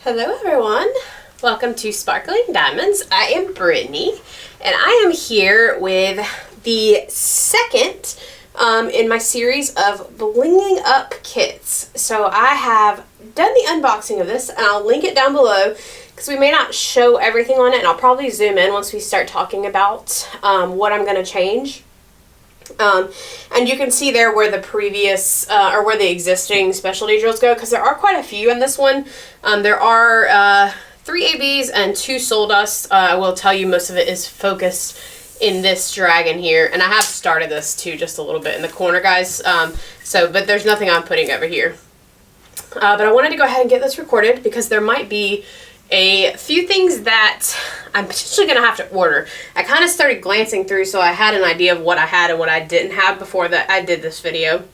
Hello everyone, welcome to Sparkling Diamonds. I am Brittany and I am here with the second in my series of blinging up kits. So I have done the unboxing of this and I'll link it down below because we may not show everything on it, and I'll probably zoom in once we start talking about what I'm going to change. And you can see there where the previous or where the existing specialty drills go, because there are quite a few in this one. There are 3 ABs and 2 Soul Dust. I will tell you most of it is focused in this dragon here, and I have started this too just a little bit in the corner, guys. But there's nothing I'm putting over here. But I wanted to go ahead and get this recorded because there might be a few things that I'm potentially going to have to order. I kind of started glancing through, so I had an idea of what I had and what I didn't have before that I did this video,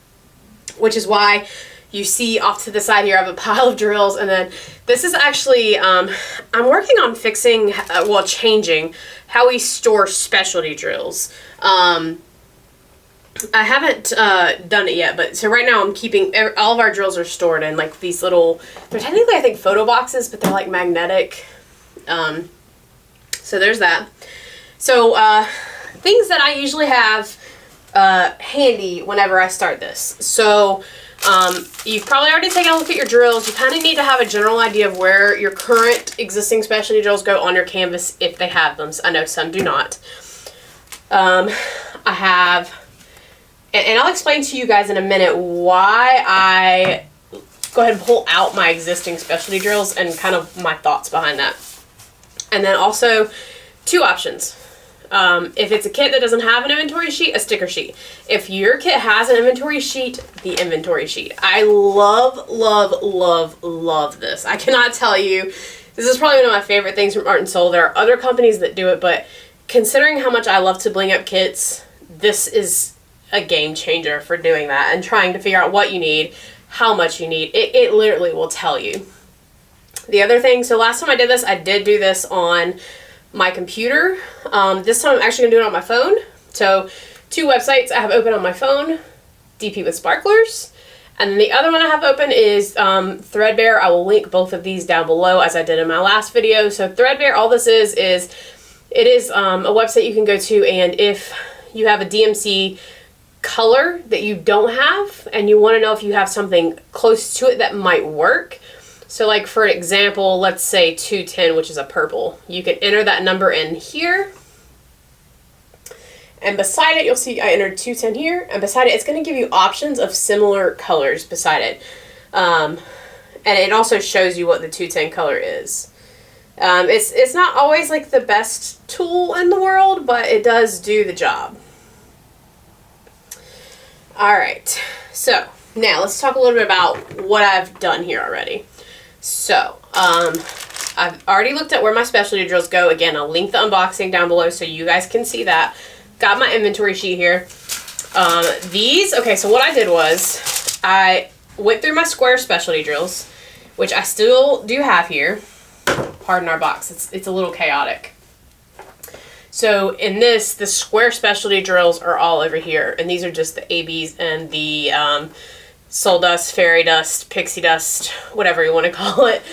which is why you see off to the side here I have a pile of drills, and then this is actually, I'm working on fixing, changing how we store specialty drills. I haven't done it yet, but so right now I'm keeping, all of our drills are stored in like these little, they're technically I think photo boxes, but they're like magnetic. So there's that. So things that I usually have handy whenever I start this. So you've probably already taken a look at your drills. You kind of need to have a general idea of where your current existing specialty drills go on your canvas if they have them. So I know some do not. I have... And I'll explain to you guys in a minute why I go ahead and pull out my existing specialty drills and kind of my thoughts behind that. And then also 2 options. If it's a kit that doesn't have an inventory sheet, a sticker sheet. If your kit has an inventory sheet, the inventory sheet. I love, love, love, love this. I cannot tell you. This is probably one of my favorite things from Art and Soul. There are other companies that do it, but considering how much I love to bling up kits, this is a game changer for doing that and trying to figure out what you need, how much you need. It literally will tell you. The other thing, so last time I did this, I did do this on my computer. This time I'm actually gonna do it on my phone. So 2 websites I have open on my phone, DP with Sparklers, and then the other one I have open is Threadbare. I will link both of these down below as I did in my last video. So Threadbare, all this is a website you can go to, and if you have a DMC color that you don't have and you want to know if you have something close to it that might work. So like for example, let's say 210, which is a purple. You can enter that number in here, and beside it you'll see I entered 210 here, and beside it it's going to give you options of similar colors beside it. And it also shows you what the 210 color is. It's not always like the best tool in the world, but it does do the job. Alright, so now let's talk a little bit about what I've done here already. So, I've already looked at where my specialty drills go. Again, I'll link the unboxing down below so you guys can see that. Got my inventory sheet here. Okay, so what I did was I went through my square specialty drills, which I still do have here. Pardon our box, it's a little chaotic. So in this, the square specialty drills are all over here, and these are just the ABs and the Soul Dust, Fairy Dust, Pixie Dust, whatever you want to call it,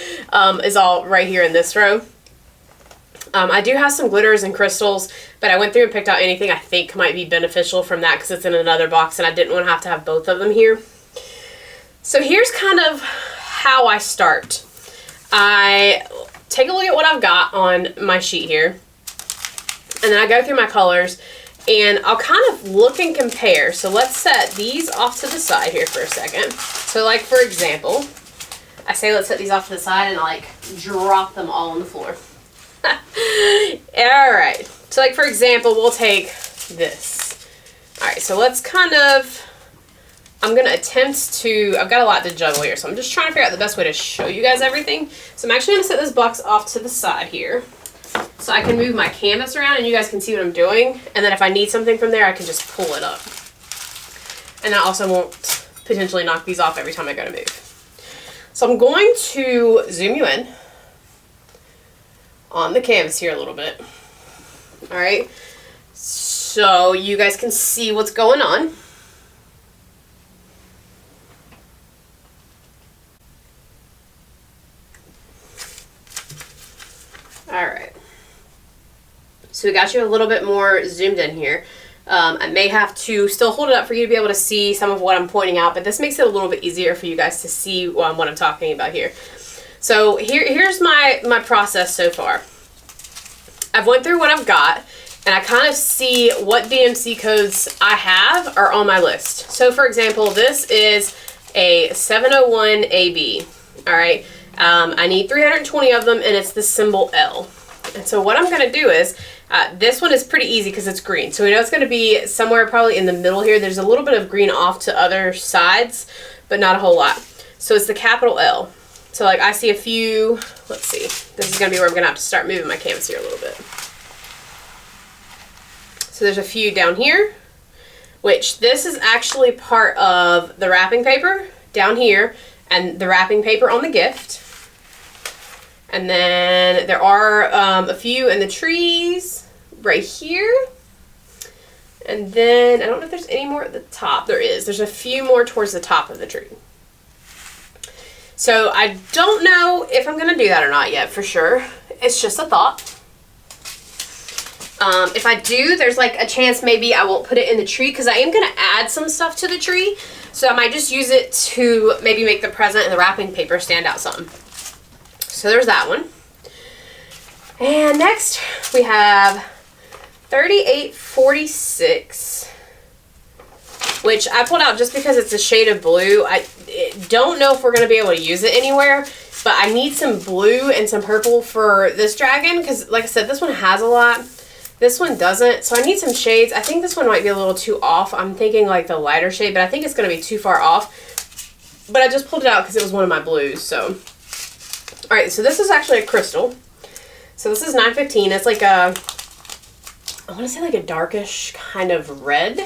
is all right here in this row. I do have some glitters and crystals, but I went through and picked out anything I think might be beneficial from that because it's in another box, and I didn't want to have both of them here. So here's kind of how I start. I take a look at what I've got on my sheet here. And then I go through my colors, and I'll kind of look and compare. So let's set these off to the side here for a second. So like, for example, I say let's set these off to the side, and I like drop them all on the floor. Alright, so like for example, we'll take this. Alright, so let's kind of, I'm going to attempt to, I've got a lot to juggle here, so I'm just trying to figure out the best way to show you guys everything. So I'm actually going to set this box off to the side here, so I can move my canvas around and you guys can see what I'm doing. And then if I need something from there, I can just pull it up. And that also won't potentially knock these off every time I go to move. So I'm going to zoom you in on the canvas here a little bit. Alright, so you guys can see what's going on. So we got you a little bit more zoomed in here. I may have to still hold it up for you to be able to see some of what I'm pointing out, but this makes it a little bit easier for you guys to see what I'm talking about here. So here's my process so far. I've went through what I've got, and I kind of see what DMC codes I have are on my list. So for example, this is a 701 AB. All right, I need 320 of them, and it's the symbol L. And so what I'm going to do is, this one is pretty easy because it's green. So we know it's going to be somewhere probably in the middle here. There's a little bit of green off to other sides, but not a whole lot. So it's the capital L. So like I see a few, let's see. This is going to be where I'm going to have to start moving my canvas here a little bit. So there's a few down here, which this is actually part of the wrapping paper down here and the wrapping paper on the gift. And then there are a few in the trees right here. And then I don't know if there's any more at the top. There is. There's a few more towards the top of the tree. So I don't know if I'm going to do that or not yet for sure. It's just a thought. If I do, there's like a chance maybe I won't put it in the tree because I am going to add some stuff to the tree. So I might just use it to maybe make the present and the wrapping paper stand out some. So there's that one. And next we have 3846, which I pulled out just because it's a shade of blue. I don't know if we're going to be able to use it anywhere, but I need some blue and some purple for this dragon because, like I said, this one has a lot. This one doesn't, so I need some shades. I think this one might be a little too off. I'm thinking like the lighter shade, but I think it's going to be too far off. But I just pulled it out because it was one of my blues, so... Alright, so this is actually a crystal. So this is 915. It's like a, I want to say like a darkish kind of red.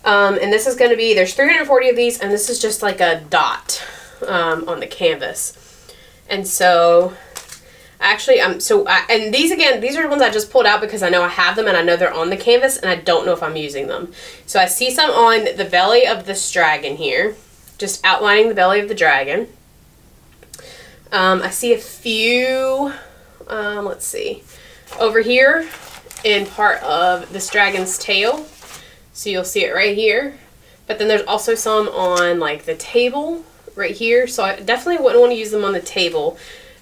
And this is going to be, there's 340 of these, and this is just like a dot on the canvas. And so, actually, and these again, these are the ones I just pulled out because I know I have them and I know they're on the canvas and I don't know if I'm using them. So I see some on the belly of this dragon here, just outlining the belly of the dragon. I see a few, let's see, over here in part of this dragon's tail. So you'll see it right here. But then there's also some on like the table right here. So I definitely wouldn't want to use them on the table.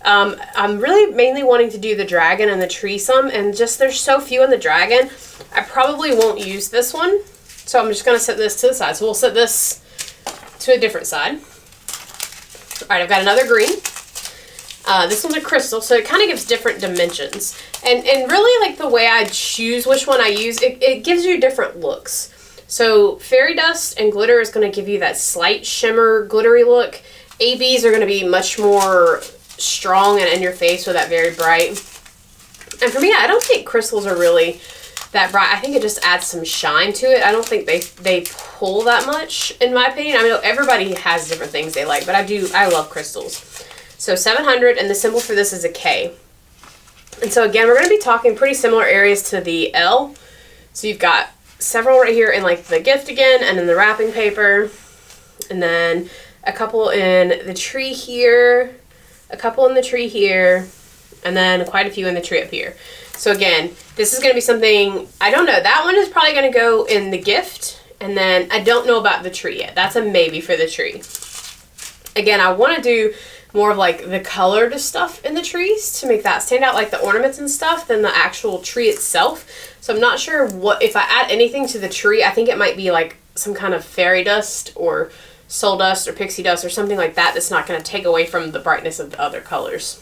I'm really mainly wanting to do the dragon and the tree some. And just there's so few in the dragon, I probably won't use this one. So I'm just going to set this to the side. So we'll set this to a different side. Alright, I've got another green. This one's a crystal, so it kind of gives different dimensions. And really, like, the way I choose which one I use, it gives you different looks. So fairy dust and glitter is going to give you that slight shimmer, glittery look. ABs are going to be much more strong and in your face with that very bright. And for me, I don't think crystals are really that bright. I think it just adds some shine to it. I don't think they pull that much, in my opinion. I mean, everybody has different things they like, but I love crystals. So 700, and the symbol for this is a K. And so again, we're going to be talking pretty similar areas to the L. So you've got several right here in like the gift again, and in the wrapping paper, and then a couple in the tree here, a couple in the tree here, and then quite a few in the tree up here. So again, this is going to be something, I don't know, that one is probably going to go in the gift, and then I don't know about the tree yet. That's a maybe for the tree. Again, I want to do more of like the colored stuff in the trees to make that stand out, like the ornaments and stuff, than the actual tree itself. So I'm not sure what, if I add anything to the tree, I think it might be like some kind of fairy dust or soul dust or pixie dust or something like that that's not going to take away from the brightness of the other colors.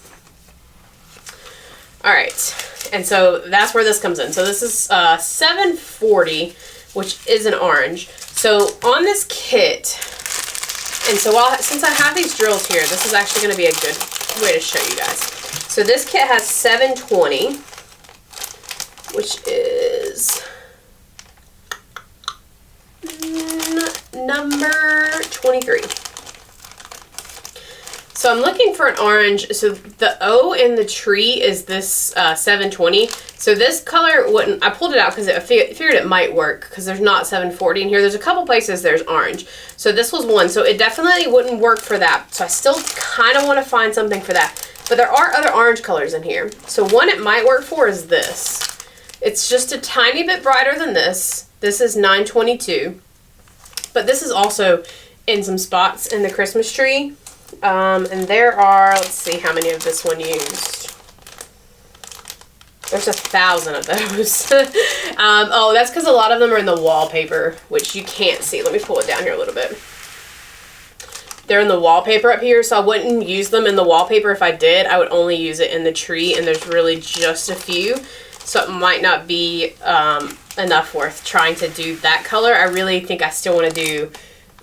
Alright, and so that's where this comes in. So this is 740, which is an orange. So on this kit, and so since I have these drills here, this is actually going to be a good way to show you guys. So this kit has 720, which is number 23. So I'm looking for an orange. So the O in the tree is this 720. So this color wouldn't, I pulled it out because I figured it might work because there's not 740 in here. There's a couple places there's orange. So this was one. So it definitely wouldn't work for that. So I still kind of want to find something for that. But there are other orange colors in here. So one it might work for is this. It's just a tiny bit brighter than this. This is 922. But this is also in some spots in the Christmas tree. And there are, let's see how many of this one used. There's 1,000 of those. Oh, that's because a lot of them are in the wallpaper, which you can't see. Let me pull it down here a little bit. They're in the wallpaper up here, so I wouldn't use them in the wallpaper. If I did, I would only use it in the tree, and there's really just a few. So it might not be enough worth trying to do that color. I really think I still want to do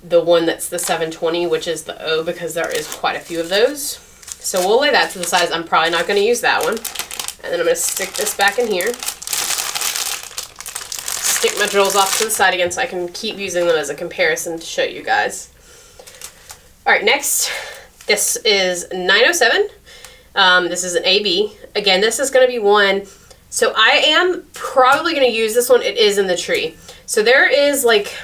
the one that's the 720, which is the O, because there is quite a few of those. So we'll lay that to the side. I'm probably not going to use that one. And then I'm going to stick this back in here. Stick my drills off to the side again so I can keep using them as a comparison to show you guys. Alright, next, this is 907. This is an AB. Again, this is going to be one, so I am probably going to use this one. It is in the tree. So there is like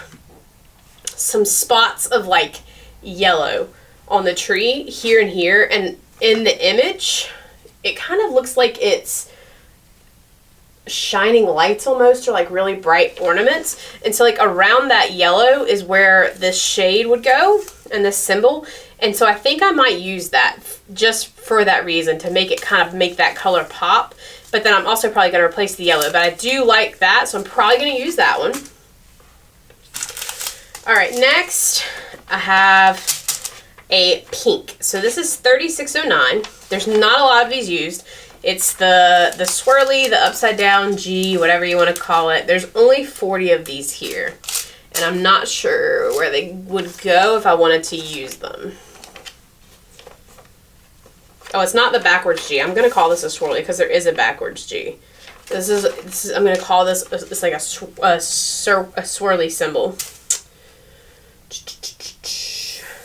some spots of like yellow on the tree here and here, and in the image, it kind of looks like it's shining lights almost, or like really bright ornaments. And so like around that yellow is where this shade would go and this symbol. And so I think I might use that just for that reason, to make it kind of make that color pop. But then I'm also probably going to replace the yellow. But I do like that, so I'm probably going to use that one. Alright, next I have a pink. So this is 3609. There's not a lot of these used. It's the swirly, the upside down G, whatever you want to call it. There's only 40 of these here. And I'm not sure where they would go if I wanted to use them. Oh, it's not the backwards G. I'm going to call this a swirly because there is a backwards G. This is I'm going to call this, it's like a swirly symbol.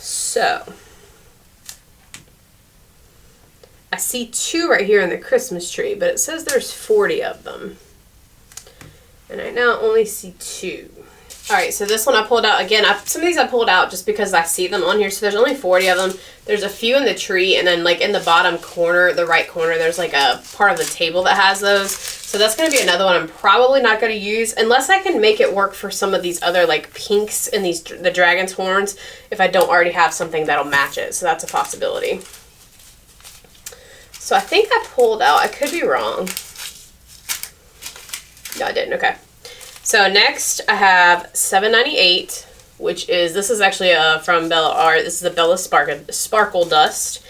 So, I see 2 right here in the Christmas tree, but it says there's 40 of them. And I now only see 2. Alright, so this one I pulled out. Again, some of these I pulled out just because I see them on here. So there's only 40 of them. There's a few in the tree, and then like in the bottom corner, the right corner, there's like a part of the table that has those. So that's going to be another one I'm probably not going to use unless I can make it work for some of these other like pinks and the dragon's horns if I don't already have something that'll match it. So that's a possibility. So I think I pulled out, I could be wrong. No, I didn't. Okay. So next I have 798, which is, this is actually from Bella Art. This is a Bella Sparkle Dust.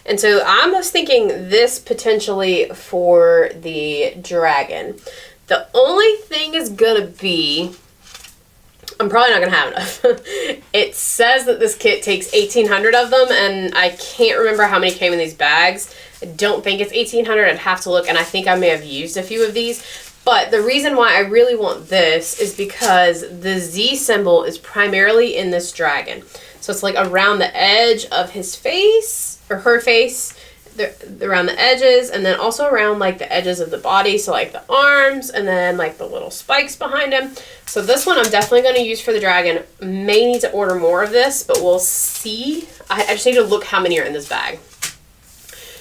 And so I was thinking this potentially for the dragon. The only thing is going to be, I'm probably not going to have enough. It says that this kit takes 1,800 of them, and I can't remember how many came in these bags. I don't think it's 1,800. I'd have to look, and I think I may have used a few of these. But the reason why I really want this is because the Z symbol is primarily in this dragon. So it's like around the edge of his face, or her face, around the edges, and then also around like the edges of the body, so like the arms, and then like the little spikes behind him. So this one I'm definitely going to use for the dragon. May need to order more of this, but we'll see. I just need to look how many are in this bag.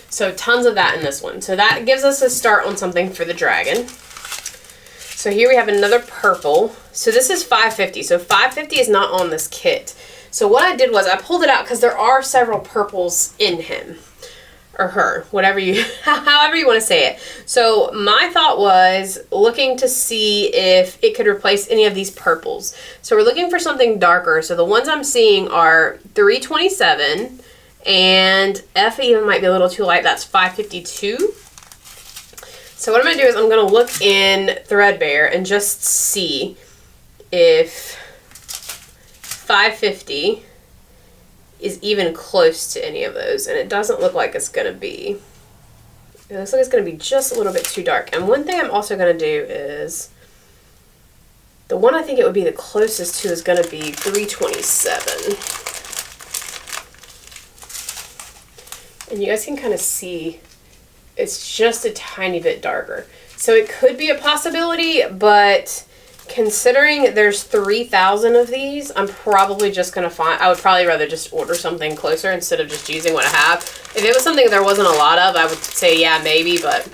So tons of that in this one. So that gives us a start on something for the dragon. So here we have another purple. So this is 550. So 550 is not on this kit. So what I did was I pulled it out because there are several purples in him. Or her, whatever you, however you want to say it. So my thought was looking to see if it could replace any of these purples. So we're looking for something darker. So the ones I'm seeing are 327, and F even might be a little too light. That's 552. So what I'm going to do is I'm going to look in Threadbare and just see if 550 is even close to any of those, and it doesn't look like it's going to be. It looks like it's going to be just a little bit too dark. And one thing I'm also going to do is, the one I think it would be the closest to is going to be 327. And you guys can kind of see it's just a tiny bit darker. So it could be a possibility, but considering there's 3,000 of these, I'm probably just going to find, I would probably rather just order something closer instead of just using what I have. If it was something there wasn't a lot of, I would say yeah, maybe, but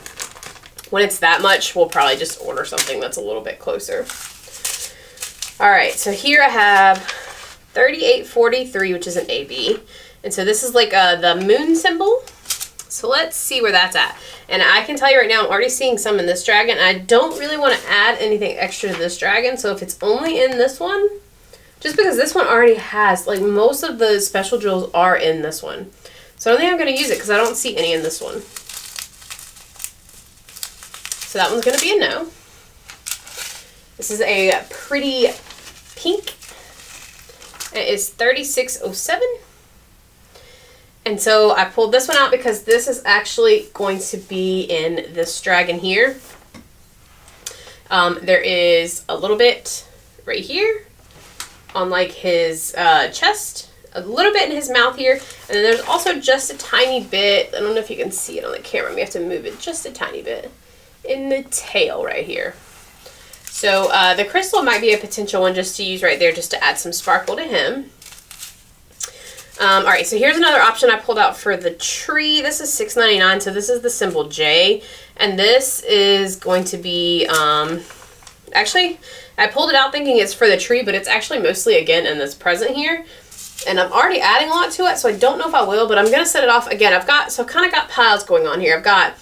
when it's that much, we'll probably just order something that's a little bit closer. All right, so here I have 3843, which is an AB. And so this is like the moon symbol. So let's see where that's at. And I can tell you right now, I'm already seeing some in this dragon. I don't really want to add anything extra to this dragon. So if it's only in this one, just because this one already has, like most of the special jewels are in this one. So I don't think I'm going to use it because I don't see any in this one. So that one's going to be a no. This is a pretty pink. It is 3607. And so I pulled this one out because this is actually going to be in this dragon here. There is a little bit right here on like his chest, a little bit in his mouth here, and then there's also just a tiny bit, I don't know if you can see it on the camera, we have to move it just a tiny bit, in the tail right here. So the crystal might be a potential one just to use right there just to add some sparkle to him. Alright, so here's another option I pulled out for the tree. This is $6.99, so this is the symbol J. And this is going to be, actually, I pulled it out thinking it's for the tree, but it's actually mostly, again, in this present here. And I'm already adding a lot to it, so I don't know if I will, but I'm going to set it off. Again, I've kind of got piles going on here. I've got,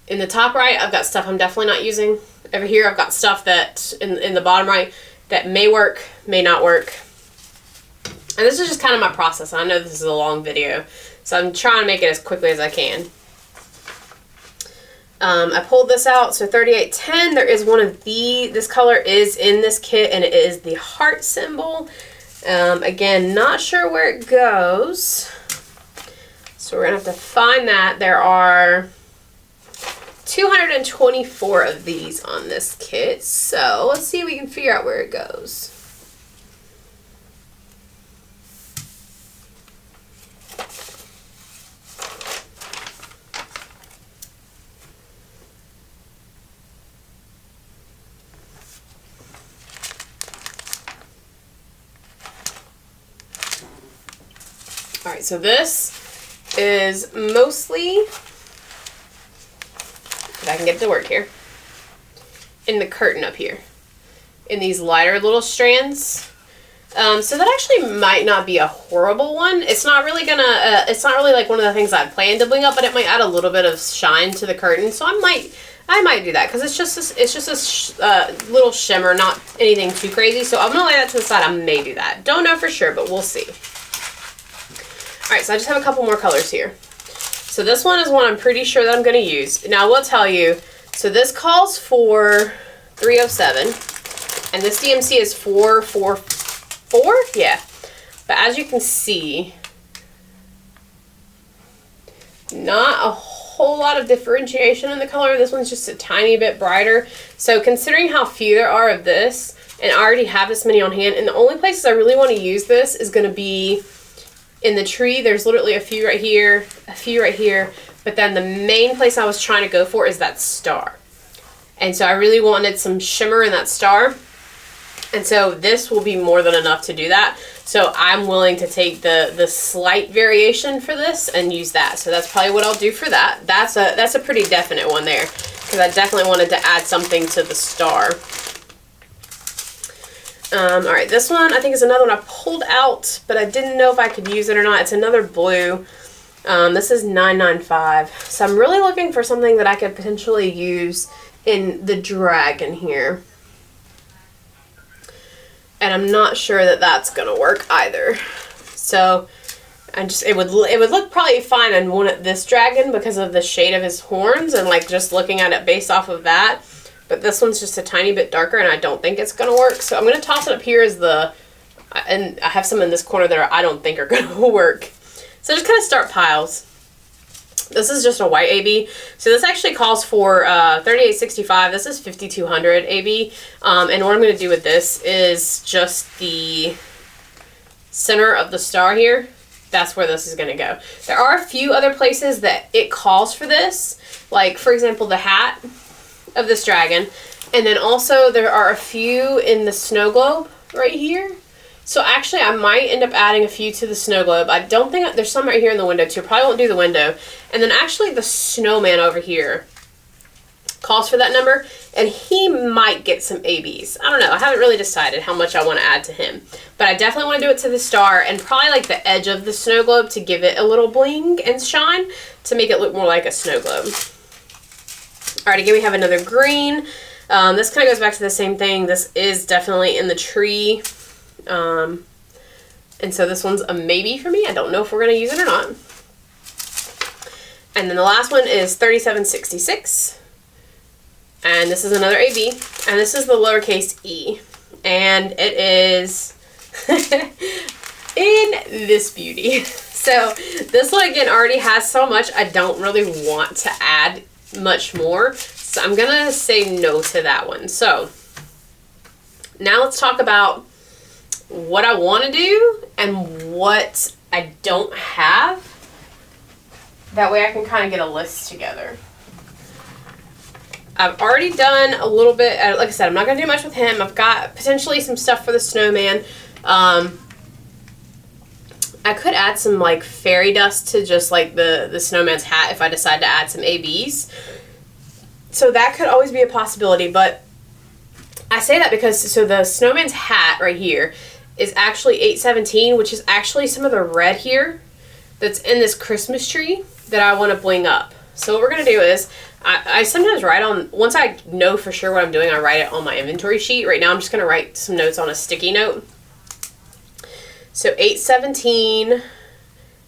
in the top right, I've got stuff I'm definitely not using. Over here, I've got stuff that, in the bottom right, that may work, may not work. And this is just kind of my process. I know this is a long video, so I'm trying to make it as quickly as I can. I pulled this out, so 3810, there is one of this color is in this kit, and it is the heart symbol. Again, not sure where it goes, so we're going to have to find that. There are 224 of these on this kit, so let's see if we can figure out where it goes. Alright, so this is mostly, if I can get it to work here, in the curtain up here, in these lighter little strands. So that actually might not be a horrible one. It's not really gonna, it's not really like one of the things I'd planned to bling up, but it might add a little bit of shine to the curtain. So I might do that because it's just a little shimmer, not anything too crazy. So I'm gonna lay that to the side. I may do that. Don't know for sure, but we'll see. Alright, so I just have a couple more colors here. So this one is one I'm pretty sure that I'm going to use. Now I will tell you, so this calls for 307, and this DMC is 444, yeah. But as you can see, not a whole lot of differentiation in the color. This one's just a tiny bit brighter. So considering how few there are of this, and I already have this many on hand, and the only places I really want to use this is going to be in the tree. There's literally a few right here, a few right here, but then the main place I was trying to go for is that star. And so I really wanted some shimmer in that star. And so this will be more than enough to do that. So I'm willing to take the slight variation for this and use that. So that's probably what I'll do for that. That's a pretty definite one there, because I definitely wanted to add something to the star. Alright, this one I think is another one I pulled out, but I didn't know if I could use it or not. It's another blue. This is 995. So I'm really looking for something that I could potentially use in the dragon here. And I'm not sure that that's going to work either. So it would look probably fine on this dragon because of the shade of his horns and like just looking at it based off of that. But this one's just a tiny bit darker, and I don't think it's going to work. So I'm going to toss it up here as and I have some in this corner that I don't think are going to work. So just kind of start piles. This is just a white AB. So this actually calls for 3865. This is 5200 AB. And what I'm going to do with this is just the center of the star here. That's where this is going to go. There are a few other places that it calls for this. Like, for example, the hat of this dragon, and then also there are a few in the snow globe right here. So actually I might end up adding a few to the snow globe. I don't think there's some right here in the window too. Probably won't do the window. And then actually the snowman over here calls for that number, and he might get some ABs. I don't know. I haven't really decided how much I want to add to him, but I definitely want to do it to the star and probably like the edge of the snow globe to give it a little bling and shine to make it look more like a snow globe. All right, again, we have another green. This kind of goes back to the same thing. This is definitely in the tree. And so this one's a maybe for me. I don't know if we're going to use it or not. And then the last one is 3766. And this is another AB. And this is the lowercase e. And it is in this beauty. So this one, again, already has so much. I don't really want to add much more. So I'm going to say no to that one. So now let's talk about what I want to do and what I don't have. That way I can kind of get a list together. I've already done a little bit, like I said, I'm not going to do much with him. I've got potentially some stuff for the snowman. I could add some like fairy dust to just like the snowman's hat if I decide to add some ABs. So that could always be a possibility, but I say that because, so the snowman's hat right here is actually 817, which is actually some of the red here that's in this Christmas tree that I want to bling up. So what we're going to do is, I sometimes write on, once I know for sure what I'm doing, I write it on my inventory sheet. Right now I'm just going to write some notes on a sticky note. So 817,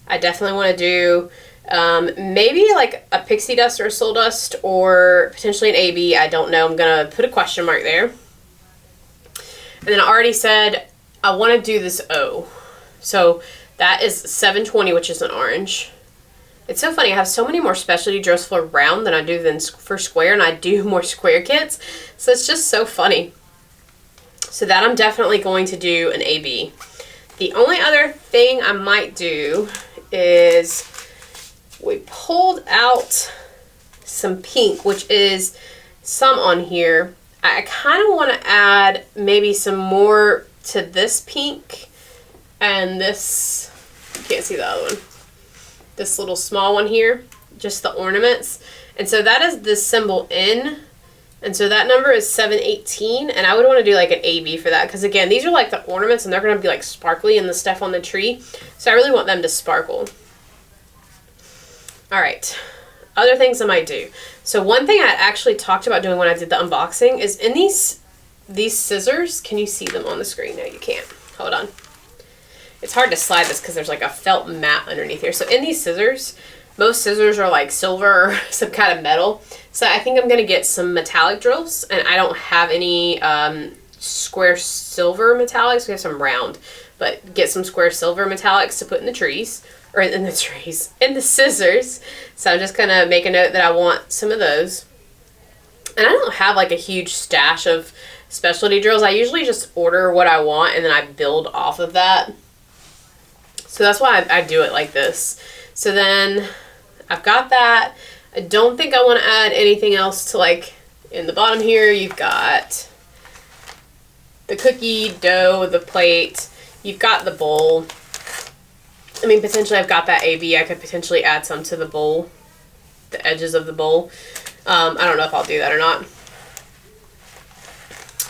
I definitely want to do maybe like a pixie dust or a soul dust or potentially an AB. I don't know. I'm going to put a question mark there. And then I already said I want to do this O. So that is 720, which is an orange. It's so funny, I have so many more specialty drills for round than I do for square, and I do more square kits, so it's just so funny. So that I'm definitely going to do an AB. The only other thing I might do is we pulled out some pink, which is some on here. I kind of want to add maybe some more to this pink and this, you can't see the other one. This little small one here, just the ornaments. And so that is this symbol N. And so that number is 718. And I would want to do like an AB for that. Because again, these are like the ornaments and they're going to be like sparkly in the stuff on the tree. So I really want them to sparkle. All right. Other things I might do. So one thing I actually talked about doing when I did the unboxing is in these scissors. Can you see them on the screen? No, you can't. Hold on. It's hard to slide this because there's like a felt mat underneath here. So in these scissors, most scissors are like silver or some kind of metal. So I think I'm going to get some metallic drills. And I don't have any square silver metallics. We have some round. But get some square silver metallics to put in the trees. Or in the trees. In the scissors. So I'm just going to make a note that I want some of those. And I don't have like a huge stash of specialty drills. I usually just order what I want and then I build off of that. So that's why I do it like this. So then I've got that. I don't think I want to add anything else to like in the bottom here. You've got the cookie dough, the plate. You've got the bowl. I mean, potentially I've got that AB. I could potentially add some to the bowl, the edges of the bowl. I don't know if I'll do that or not.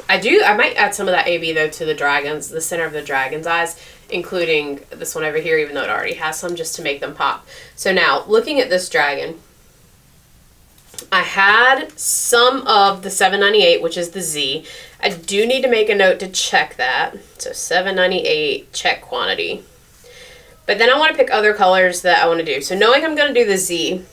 I might add some of that AB though to the dragons, the center of the dragon's eyes, including this one over here, even though it already has some, just to make them pop. So now, looking at this dragon, I had some of the 798, which is the Z. I do need to make a note to check that. So 798, check quantity. But then I want to pick other colors that I want to do. So knowing I'm going to do the Z,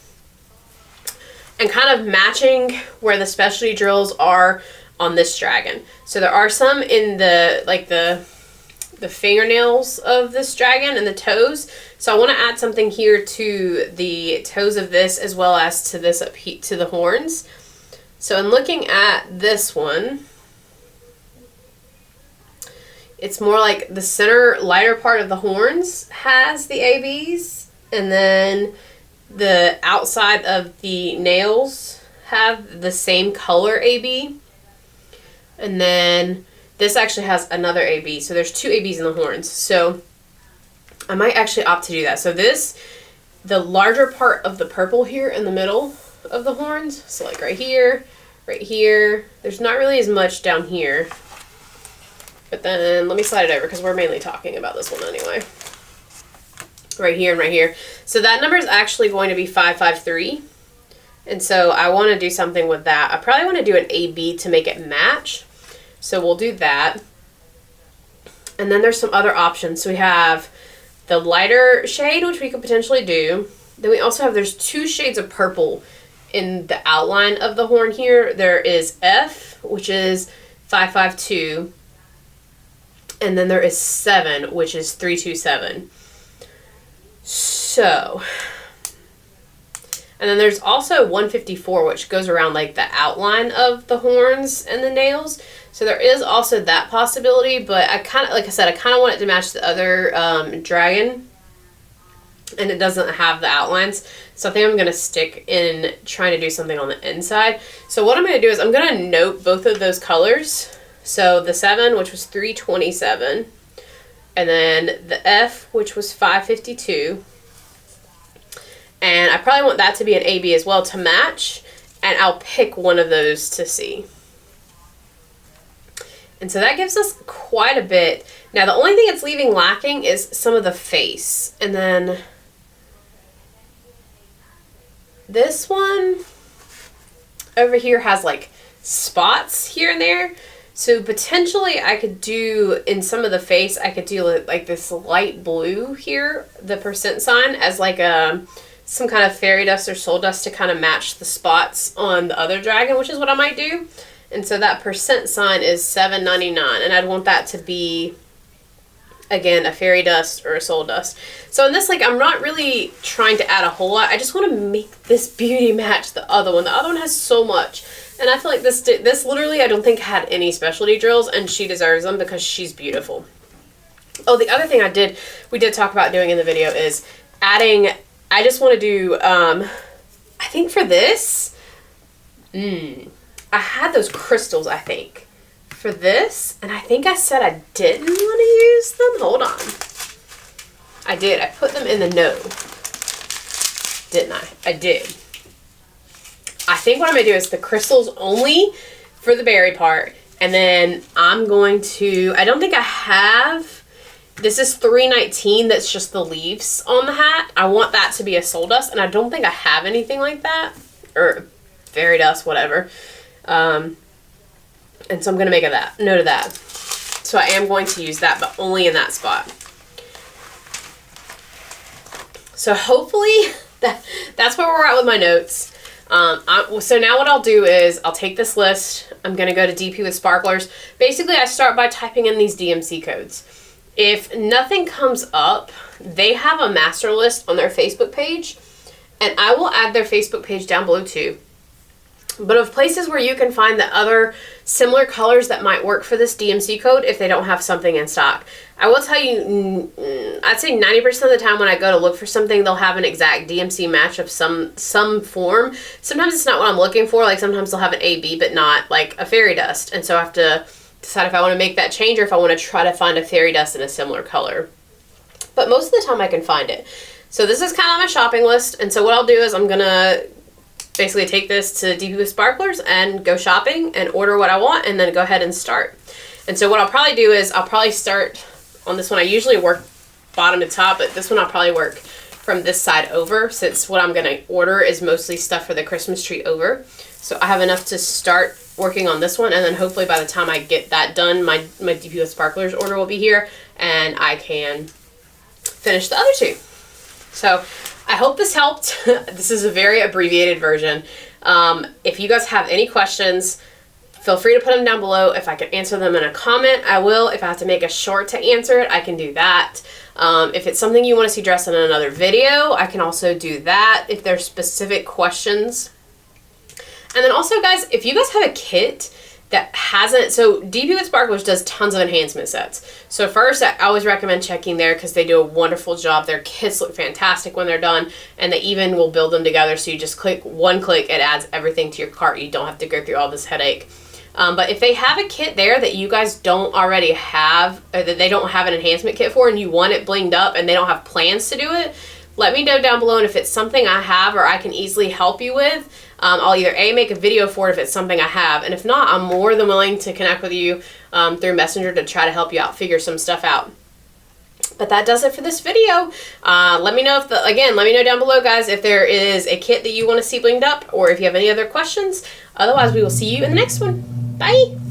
and kind of matching where the specialty drills are on this dragon. So there are some in the, like the fingernails of this dragon and the toes. So I want to add something here to the toes of this as well as to this up here, to the horns. So in looking at this one, it's more like the center lighter part of the horns has the ABs, and then the outside of the nails have the same color AB. And then this actually has another AB. So there's two ABs in the horns. So I might actually opt to do that. So this, the larger part of the purple here in the middle of the horns, so like right here, right here. There's not really as much down here. But then let me slide it over because we're mainly talking about this one anyway. Right here and right here. So that number is actually going to be 553. And so I want to do something with that. I probably want to do an AB to make it match. So we'll do that. And then there's some other options. So we have the lighter shade, which we could potentially do. Then we also have, there's 2 shades of purple in the outline of the horn here. There is F, which is 552. And then there is 7, which is 327. So, and then there's also 154, which goes around like the outline of the horns and the nails. So there is also that possibility, but I kind of, like I said, I kind of want it to match the other dragon, and it doesn't have the outlines. So I think I'm going to stick in trying to do something on the inside. So what I'm going to do is I'm going to note both of those colors. So the 7, which was 327, and then the F, which was 552. And I probably want that to be an AB as well to match, and I'll pick one of those to see. And so that gives us quite a bit. Now the only thing it's leaving lacking is some of the face. And then this one over here has like spots here and there. So potentially I could do, in some of the face, I could do like this light blue here, the percent sign, as like some kind of fairy dust or soul dust to kind of match the spots on the other dragon, which is what I might do. And so that percent sign is 799, and I'd want that to be, again, a fairy dust or a soul dust. So in this, like, I'm not really trying to add a whole lot. I just want to make this beauty match the other one. The other one has so much. And I feel like this literally, I don't think had any specialty drills, and she deserves them because she's beautiful. Oh, the other thing we did talk about doing in the video is adding, I just want to do, I think for this, I had those crystals, I think, for this, and I think I said I didn't want to use them. Hold on. I did. I put them in the no. Didn't I? I did. I think what I'm going to do is the crystals only for the berry part, and then I'm going to, I don't think I have, this is 319, that's just the leaves on the hat. I want that to be a soul dust, and I don't think I have anything like that, or fairy dust, whatever. And so I'm going to make a note of that. So I am going to use that, but only in that spot. So hopefully that's where we're at with my notes. So now what I'll do is I'll take this list. I'm going to go to DP with Sparklers. Basically, I start by typing in these DMC codes. If nothing comes up, they have a master list on their Facebook page, and I will add their Facebook page down below too. But of places where you can find the other similar colors that might work for this DMC code if they don't have something in stock. I will tell you, I'd say 90% of the time when I go to look for something, they'll have an exact DMC match of some form. Sometimes it's not what I'm looking for. Like sometimes they'll have an AB, but not like a fairy dust. And so I have to decide if I want to make that change or if I want to try to find a fairy dust in a similar color. But most of the time I can find it. So this is kind of my shopping list. And so what I'll do is I'm going to basically take this to DP with Sparklers and go shopping and order what I want and then go ahead and start. And so what I'll probably do is I'll probably start on this one. I usually work bottom to top, but this one I'll probably work from this side over, since what I'm going to order is mostly stuff for the Christmas tree over. So I have enough to start working on this one, and then hopefully by the time I get that done, my DP with Sparklers order will be here and I can finish the other two. So I hope this helped. This is a very abbreviated version. If you guys have any questions, feel free to put them down below. If I can answer them in a comment, I will. If I have to make a short to answer it, I can do that. If it's something you want to see addressed in another video, I can also do that if there's specific questions. And then also, guys, if you guys have a kit that hasn't, so DP with Sparklers does tons of enhancement sets. So first, I always recommend checking there because they do a wonderful job. Their kits look fantastic when they're done, and they even will build them together. So you just click one click, it adds everything to your cart. You don't have to go through all this headache. But if they have a kit there that you guys don't already have, or that they don't have an enhancement kit for, and you want it blinged up and they don't have plans to do it, let me know down below. And if it's something I have or I can easily help you with, I'll either make a video for it if it's something I have, and if not, I'm more than willing to connect with you through Messenger to try to help you out, figure some stuff out. But that does it for this video. Let me know let me know down below, guys, if there is a kit that you want to see blinged up, or if you have any other questions. Otherwise, we will see you in the next one. Bye!